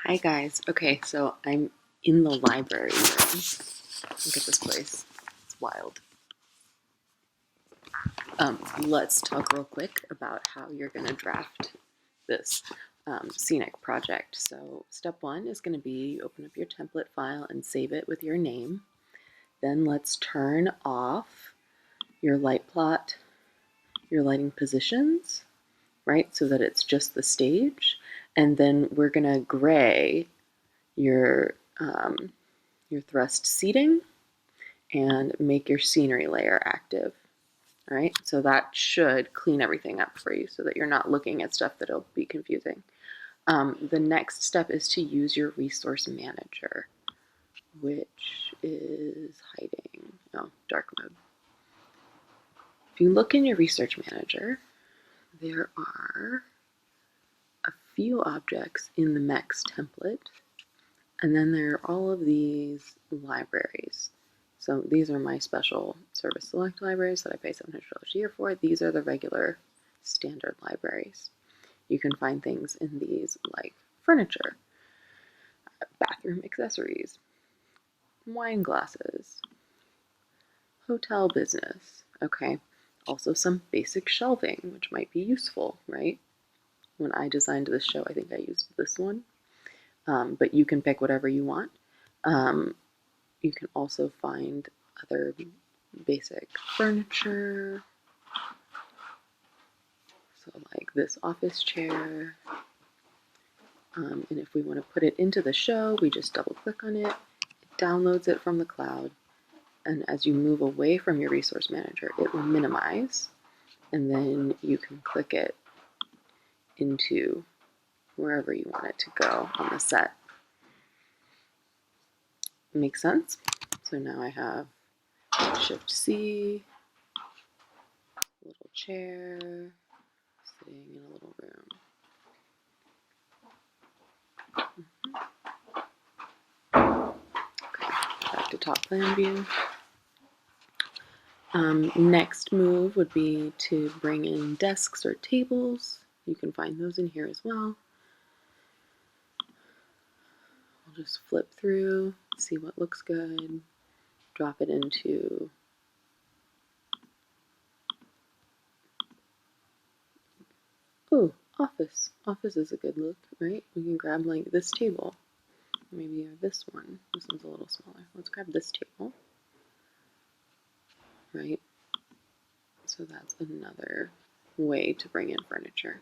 Hi guys. Okay, so I'm in the library room. Look at this place. It's wild. Let's talk real quick about how you're going to draft this scenic project. So step one is going to be open up your template file and save it with your name. Then let's turn off your light plot, your lighting positions, right? So that it's just the stage. And then we're going to gray your thrust seating and make your scenery layer active. All right, so that should clean everything up for you so that you're not looking at stuff that'll be confusing. The next step is to use your resource manager, which is hiding. Oh, dark mode. If you look in your research manager, there are a few objects in the MEX template, and then there are all of these libraries. So these are my special service select libraries that I pay $700 a year for. These are the regular standard libraries. You can find things in these like furniture, bathroom accessories, wine glasses, hotel business, okay? Also some basic shelving, which might be useful, right? When I designed this show, I think I used this one, but you can pick whatever you want. You can also find other basic furniture, so like this office chair. And if we want to put it into the show, we just double click on it, it downloads it from the cloud, and as you move away from your resource manager, it will minimize, and then you can click it into wherever you want it to go on the set. Makes sense? So now I have Shift C, little chair, sitting in a little room. Okay, back to top plan view. Next move would be to bring in desks or tables. You can find those in here as well. I'll just flip through, see what looks good, drop it into office. Office is a good look, right? We can grab like this table, maybe this one. This one's a little smaller. Let's grab this table, right? So that's another way to bring in furniture.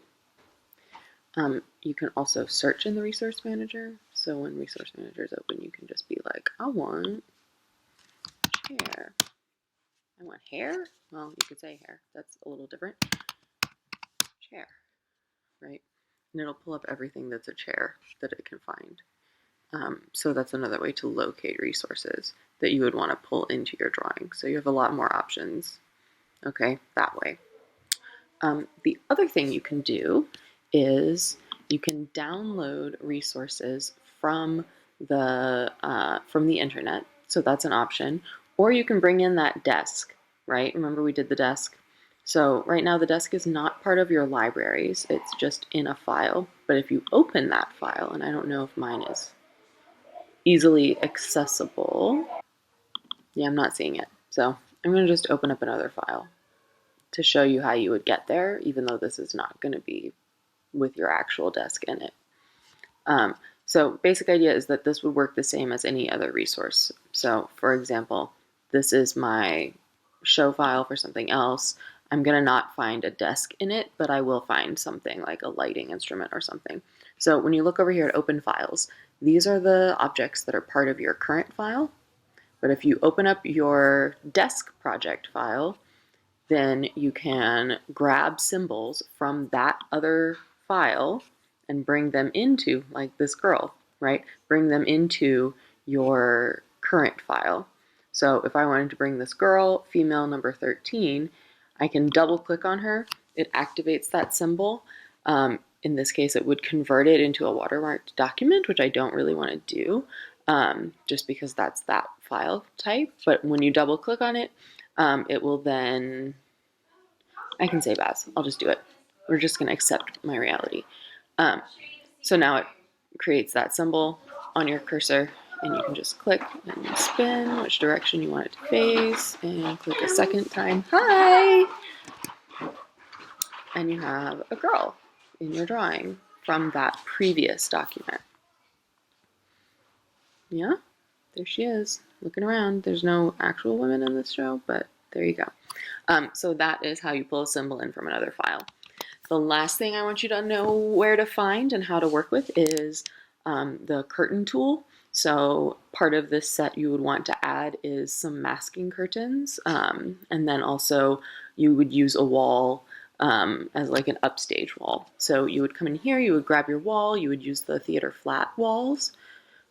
You can also search in the resource manager. So when resource manager is open, you can just be like, I want hair. I want hair? Well, you could say hair. That's a little different. Chair, right? And it'll pull up everything that's a chair that it can find. So that's another way to locate resources that you would want to pull into your drawing. So you have a lot more options, okay, that way. The other thing you can do is you can download resources from the internet. So that's an option. Or you can bring in that desk, right? Remember we did the desk? So right now the desk is not part of your libraries. It's just in a file. But if you open that file, and I don't know if mine is easily accessible. Yeah, I'm not seeing it. So I'm going to just open up another file to show you how you would get there, even though this is not going to be with your actual desk in it. So basic idea is that this would work the same as any other resource. So for example, this is my show file for something else. I'm going to not find a desk in it, but I will find something like a lighting instrument or something. So when you look over here at open files, these are the objects that are part of your current file. But if you open up your desk project file, then you can grab symbols from that other file and bring them into, like this girl, right? Bring them into your current file. So if I wanted to bring this girl, female number 13, I can double click on her. It activates that symbol. In this case, it would convert it into a watermarked document, which I don't really want to do, just because that's that file type. But when you double click on it, it will then, I can save as, I'll just do it. We're just going to accept my reality. So now it creates that symbol on your cursor, and you can just click and spin which direction you want it to face, and click a second time, hi! And you have a girl in your drawing from that previous document. Yeah, there she is, looking around. There's no actual women in this show, but there you go. So that is how you pull a symbol in from another file. The last thing I want you to know where to find and how to work with is the curtain tool. So part of this set you would want to add is some masking curtains, and then also you would use a wall as like an upstage wall. So you would come in here, you would grab your wall, you would use the theater flat walls,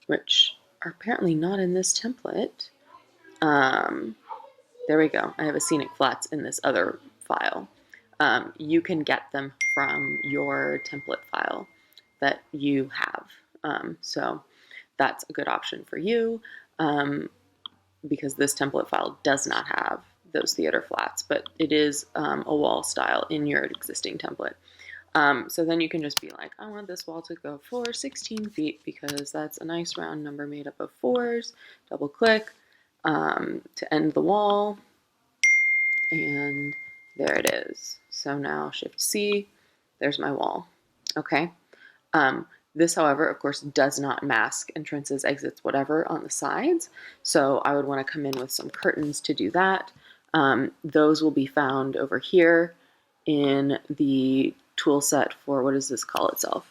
which are apparently not in this template. There we go. I have a scenic flats in this other file. You can get them from your template file that you have. So that's a good option for you because this template file does not have those theater flats, but it is a wall style in your existing template. So then you can just be like, I want this wall to go for 16 feet because that's a nice round number made up of 4s. Double click to end the wall, and there it is. So now Shift C, there's my wall. Okay. This, however, of course, does not mask entrances, exits, whatever on the sides. So I would want to come in with some curtains to do that. Those will be found over here in the tool set for, what does this call itself?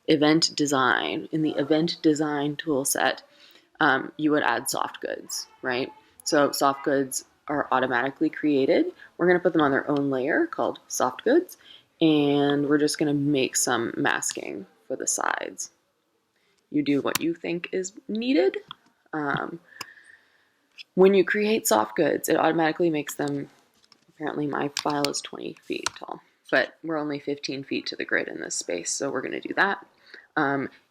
Event design. In the event design tool set, you would add soft goods, right? So soft goods are automatically created. We're going to put them on their own layer called soft goods, and we're just going to make some masking for the sides. You do what you think is needed. When you create soft goods, it automatically makes them, apparently my file is 20 feet tall, but we're only 15 feet to the grid in this space, so we're going to do that.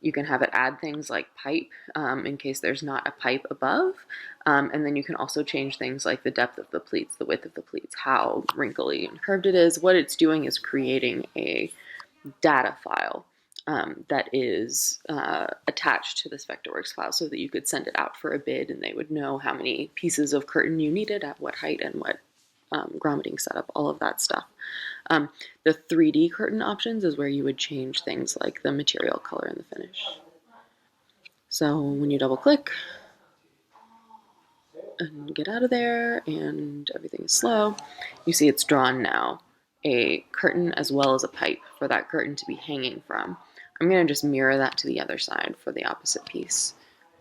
You can have it add things like pipe in case there's not a pipe above. And then you can also change things like the depth of the pleats, the width of the pleats, how wrinkly and curved it is. What it's doing is creating a data file that is attached to this Vectorworks file so that you could send it out for a bid and they would know how many pieces of curtain you needed at what height and what grommeting setup, all of that stuff. The 3D curtain options is where you would change things like the material color and the finish. So when you double click and get out of there and everything is slow, you see it's drawn now a curtain as well as a pipe for that curtain to be hanging from. I'm going to just mirror that to the other side for the opposite piece.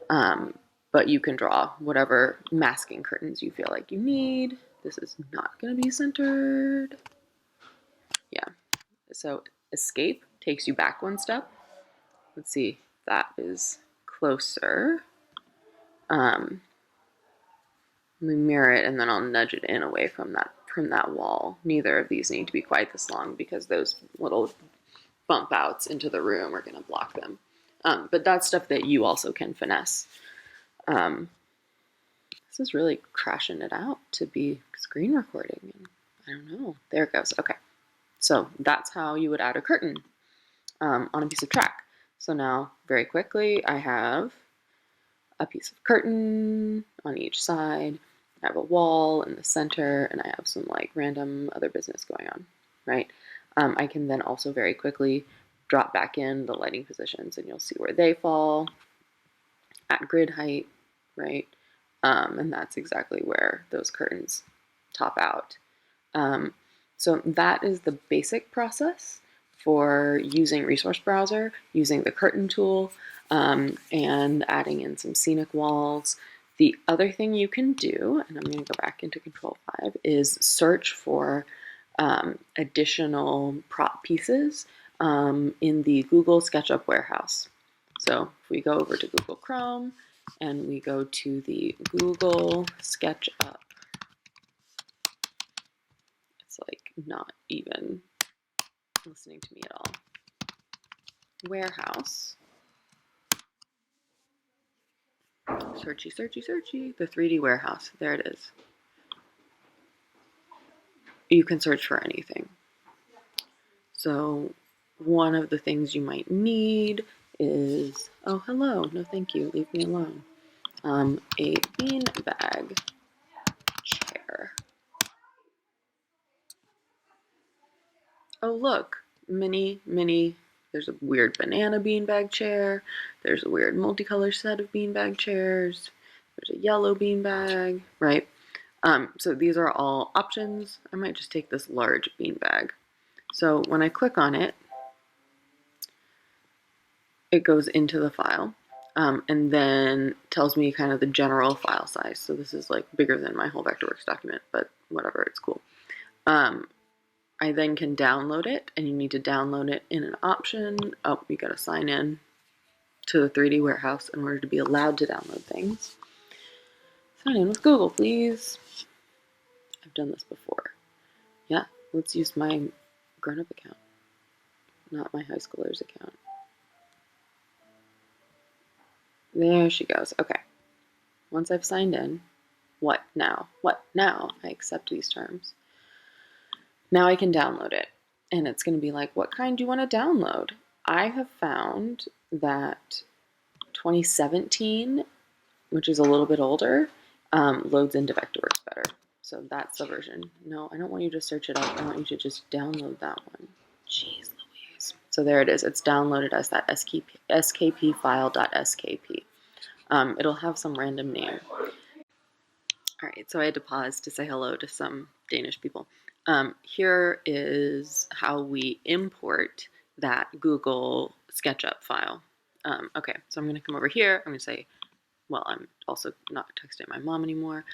But you can draw whatever masking curtains you feel like you need. This is not going to be centered. Yeah. So escape takes you back one step. Let's see if that is closer. Let me mirror it and then I'll nudge it in away from that wall. Neither of these need to be quite this long because those little bump outs into the room are going to block them. But that's stuff that you also can finesse. This is really crashing it out to be screen recording. I don't know. There it goes. Okay. So that's how you would add a curtain on a piece of track. So now, very quickly, I have a piece of curtain on each side. I have a wall in the center, and I have some like random other business going on, right? I can then also very quickly drop back in the lighting positions, and you'll see where they fall at grid height, right? And that's exactly where those curtains top out. So that is the basic process for using Resource Browser, using the curtain tool, and adding in some scenic walls. The other thing you can do, and I'm going to go back into Control 5, is search for additional prop pieces in the Google SketchUp warehouse. So if we go over to Google Chrome and we go to the Google SketchUp, it's like not even listening to me at all. Warehouse. Searchy, searchy, searchy. The 3D warehouse. There it is. You can search for anything. So one of the things you might need is, oh, hello, no thank you, leave me alone. A beanbag chair. Oh, look, mini, there's a weird banana beanbag chair. There's a weird multicolor set of beanbag chairs. There's a yellow beanbag, right? So these are all options. I might just take this large beanbag. So when I click on it, it goes into the file, and then tells me kind of the general file size. So this is like bigger than my whole Vectorworks document, but whatever, it's cool. I then can download it, and you need to download it in an option. Oh, you gotta sign in to the 3D warehouse in order to be allowed to download things. Sign in with Google, please. I've done this before. Yeah, let's use my grown-up account, not my high schooler's account. There she goes. Okay. Once I've signed in, what now? What now? I accept these terms. Now I can download it. And it's going to be like, what kind do you want to download? I have found that 2017, which is a little bit older, loads into Vectorworks better. So that's the version. No, I don't want you to search it up. I want you to just download that one. Jeez Louise. So there it is. It's downloaded as that skp file.skp. It'll have some random name. All right, so I had to pause to say hello to some Danish people. Here is how we import that Google SketchUp file. Okay, so I'm going to come over here. I'm going to say, well, I'm also not texting my mom anymore.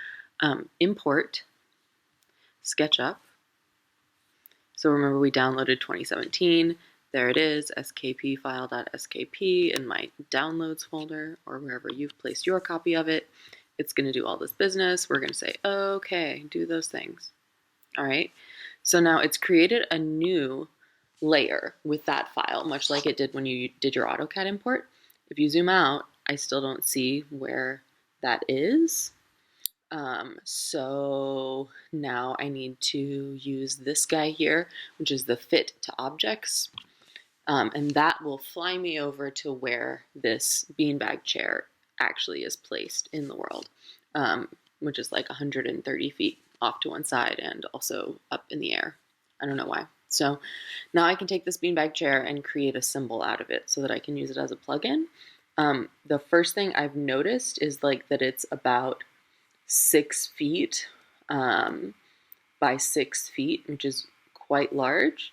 Import SketchUp. So remember we downloaded 2017. There it is, skp file.skp in my downloads folder, or wherever you've placed your copy of it. It's going to do all this business. We're going to say, okay, do those things. All right. So now it's created a new layer with that file, much like it did when you did your AutoCAD import. If you zoom out, I still don't see where that is. So now I need to use this guy here, which is the fit to objects. And that will fly me over to where this beanbag chair actually is placed in the world, which is like 130 feet off to one side and also up in the air. I don't know why. So now I can take this beanbag chair and create a symbol out of it so that I can use it as a plugin. The first thing I've noticed is like that it's about 6 feet by 6 feet, which is quite large.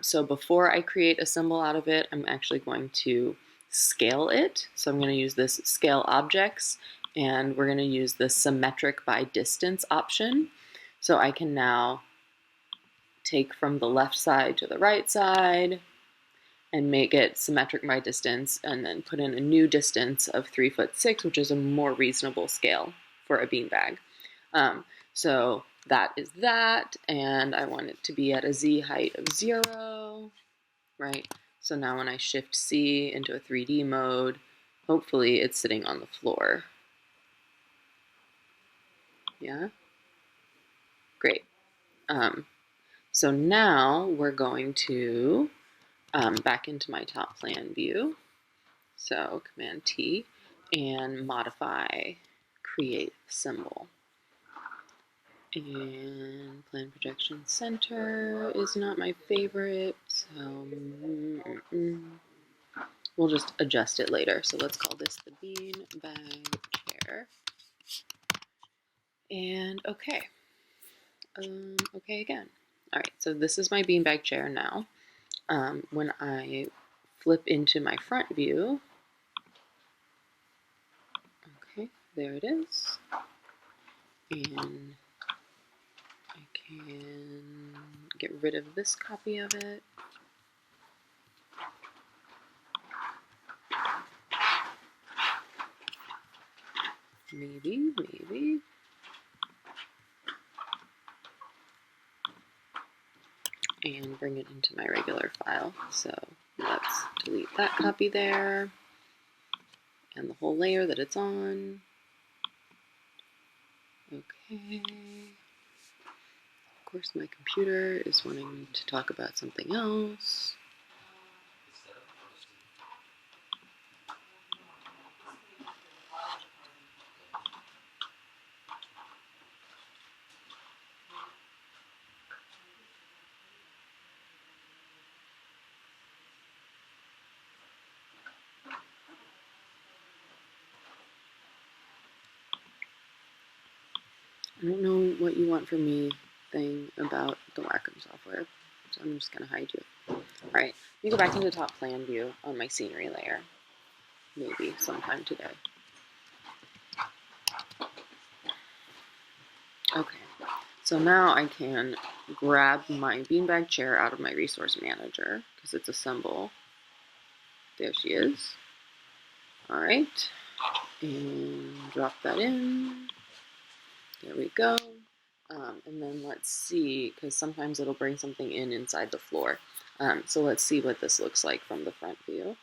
So before I create a symbol out of it, I'm actually going to scale it. So I'm going to use this scale objects, and we're going to use the symmetric by distance option. So I can now take from the left side to the right side and make it symmetric by distance, and then put in a new distance of 3'6", which is a more reasonable scale for a beanbag. So that is that, and I want it to be at a Z height of 0, right? So now when I shift C into a 3D mode, hopefully it's sitting on the floor. Yeah? Great. So now we're going to back into my top plan view. So Command T and modify create symbol. And plan projection center is not my favorite, so we'll just adjust it later. So let's call this the beanbag chair. And okay. Okay again. All right, so this is my beanbag chair now. When I flip into my front view, okay, there it is. And I can get rid of this copy of it. Maybe. And bring it into my regular file. So let's delete that copy there and the whole layer that it's on. Okay. Of course, my computer is wanting to talk about something else. I don't know what you want from me thing about the Wacom software, so I'm just going to hide you. All right, let me go back into top plan view on my scenery layer, maybe sometime today. Okay, so now I can grab my beanbag chair out of my resource manager because it's a symbol. There she is. All right, and drop that in. There we go. And then let's see, because sometimes it'll bring something in inside the floor. So let's see what this looks like from the front view,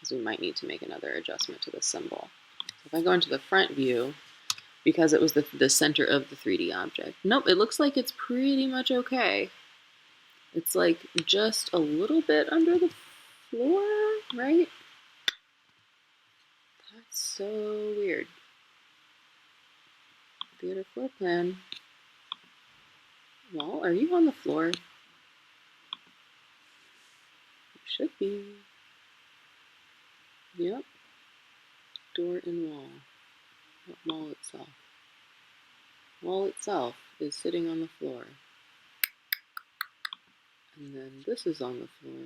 because we might need to make another adjustment to the symbol. So if I go into the front view, because it was the center of the 3D object. Nope, it looks like it's pretty much okay. It's like just a little bit under the floor, right? That's so weird. Theater floor plan. Well, are you on the floor? You should be. Yep. Door and wall. What wall itself? Wall itself is sitting on the floor. And then this is on the floor.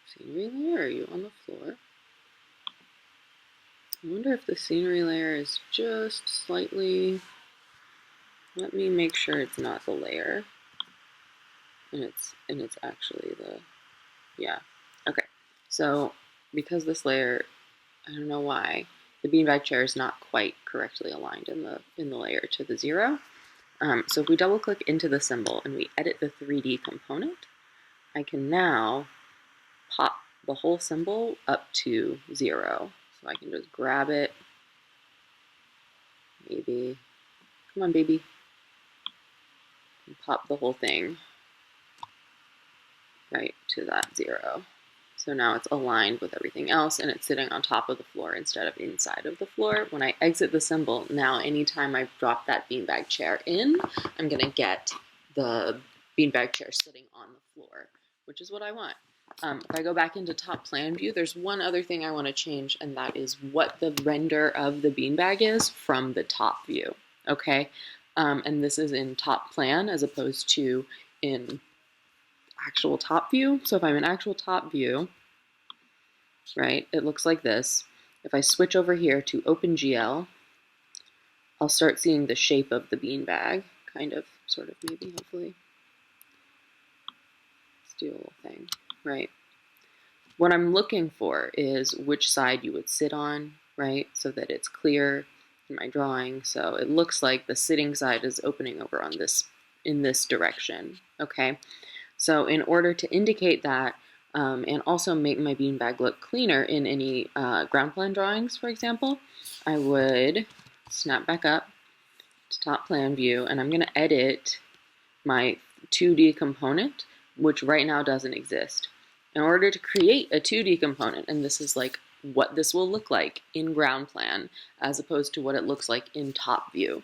Scenery layer, are you on the floor? I wonder if the scenery layer is just slightly... Let me make sure it's not the layer. And it's actually the... Yeah. Okay. So, because this layer, I don't know why, the beanbag chair is not quite correctly aligned in the layer to the 0. So if we double click into the symbol and we edit the 3D component, I can now pop the whole symbol up to 0. So I can just grab it, maybe, come on baby, and pop the whole thing right to that 0. So now it's aligned with everything else and it's sitting on top of the floor instead of inside of the floor. When I exit the symbol, now anytime I drop that beanbag chair in, I'm gonna get the beanbag chair sitting on the floor, which is what I want. If I go back into top plan view, there's one other thing I want to change, and that is what the render of the beanbag is from the top view, okay? And this is in top plan as opposed to in actual top view. So if I'm in actual top view, right, it looks like this. If I switch over here to OpenGL, I'll start seeing the shape of the beanbag, kind of, sort of, maybe, hopefully. Let's do a little thing, right? What I'm looking for is which side you would sit on, right, so that it's clear in my drawing. So it looks like the sitting side is opening over on this, in this direction, okay? So in order to indicate that, and also make my beanbag look cleaner in any ground plan drawings, for example, I would snap back up to top plan view, and I'm gonna edit my 2D component, which right now doesn't exist. In order to create a 2D component, and this is like what this will look like in ground plan as opposed to what it looks like in top view,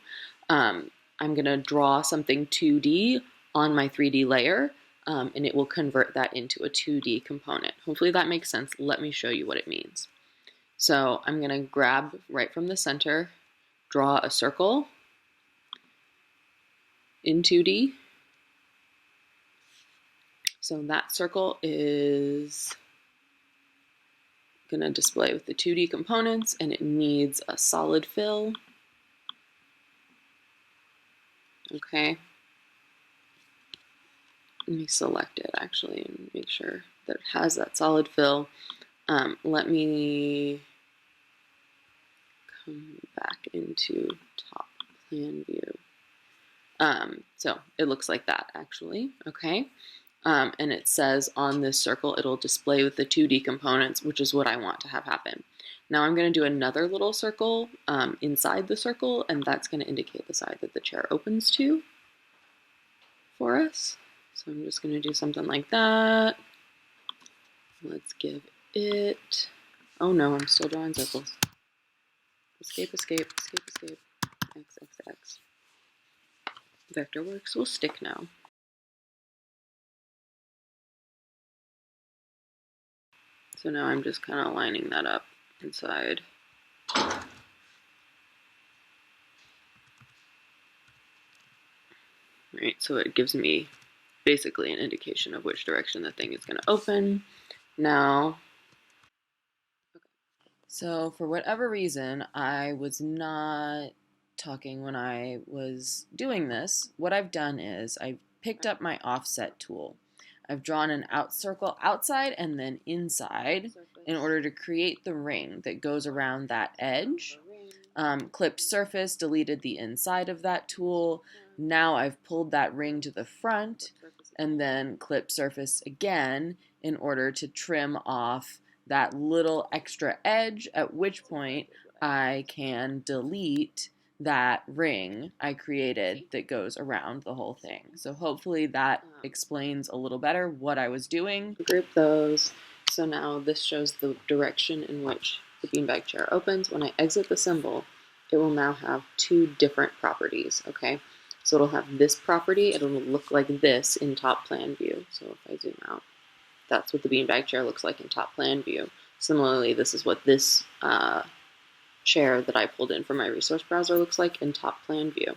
I'm gonna draw something 2D on my 3D layer, and it will convert that into a 2D component. Hopefully that makes sense. Let me show you what it means. So I'm gonna grab right from the center, draw a circle in 2D. So that circle is gonna display with the 2D components, and it needs a solid fill. Okay. Let me select it actually and make sure that it has that solid fill. Let me come back into top plan view. So it looks like that actually, okay? And it says on this circle, it'll display with the 2D components, which is what I want to have happen. Now I'm going to do another little circle inside the circle, and that's going to indicate the side that the chair opens to for us. So I'm just going to do something like that. Let's give it, oh no, I'm still drawing circles. Escape, escape, escape, escape, X, X, X. Vectorworks will stick now. So now I'm just kind of lining that up inside. right? So it gives me basically an indication of which direction the thing is going to open. Now, so for whatever reason, I was not talking when I was doing this. What I've done is I've picked up my offset tool. I've drawn an out circle outside and then inside in order to create the ring that goes around that edge. Clipped surface, deleted the inside of that tool. Now I've pulled that ring to the front and then clipped surface again in order to trim off that little extra edge, at which point I can delete that ring I created that goes around the whole thing. So hopefully that explains a little better what I was doing. Group those. So now this shows the direction in which the beanbag chair opens. When I exit the symbol, it will now have two different properties, okay? So it'll have this property, it'll look like this in top plan view. So if I zoom out, that's what the beanbag chair looks like in top plan view. Similarly, this is what this chair that I pulled in from my resource browser looks like in top plan view.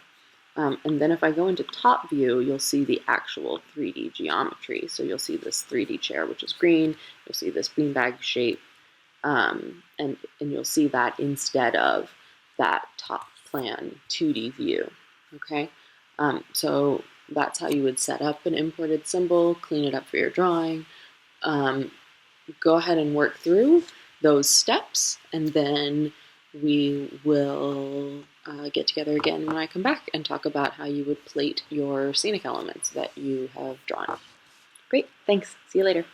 And then if I go into top view, you'll see the actual 3D geometry. So you'll see this 3D chair, which is green. You'll see this beanbag shape, and you'll see that instead of that top plan 2D view. Okay, so that's how you would set up an imported symbol, clean it up for your drawing. Go ahead and work through those steps, and then we will get together again when I come back and talk about how you would plate your scenic elements that you have drawn. Great, thanks. See you later.